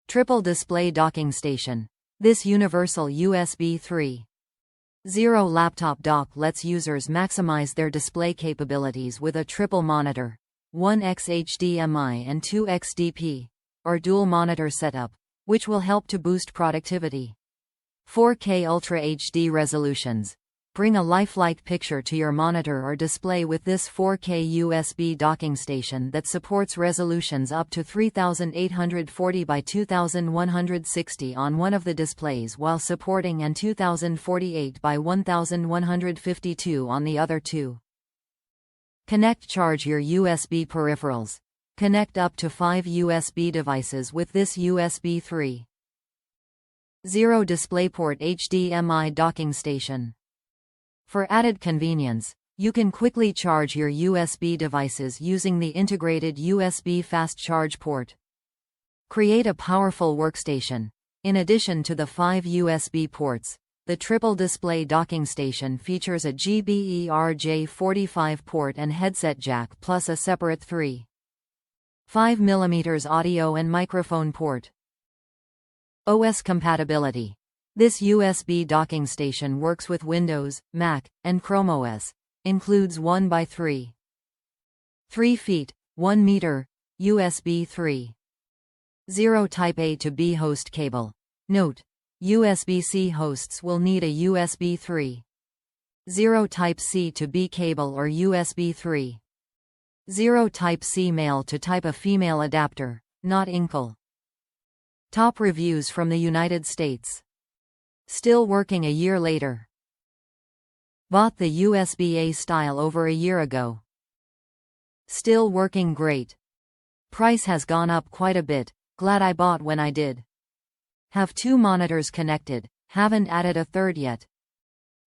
Triple display docking station. This universal USB 3.0 laptop dock lets users maximize their display capabilities with a triple monitor, 1x HDMI and 2x DP, or dual monitor setup, which will help to boost productivity. 4K Ultra HD resolutions. Bring a lifelike picture to your monitor or display with this 4K USB docking station that supports resolutions up to 3840 by 2160 on one of the displays while supporting and 2048 by 1152 on the other two. Connect Charge Your USB Peripherals. Connect up to 5 USB devices with this USB 3.0 DisplayPort HDMI docking station. For added convenience, you can quickly charge your USB devices using the integrated USB fast charge port. Create a powerful workstation. In addition to the 5 USB ports, the triple display docking station features a GbE RJ45 port and headset jack plus a separate 3.5 mm audio and microphone port. OS compatibility. This USB docking station works with Windows, Mac, and Chrome OS. Includes 1x3 feet, 1 meter, USB 3.0 Type A to B host cable. Note: USB-C hosts will need a USB 3.0 Type C to B cable or USB 3.0 Type C male to Type A female adapter, not INCL. Top reviews from the United States. Still working a year later. Bought the USB-A style over a year ago. Still working great. Price has gone up quite a bit, glad I bought when I did. Have 2 monitors connected, haven't added a third yet.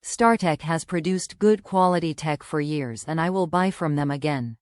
StarTech has produced good quality tech for years and I will buy from them again.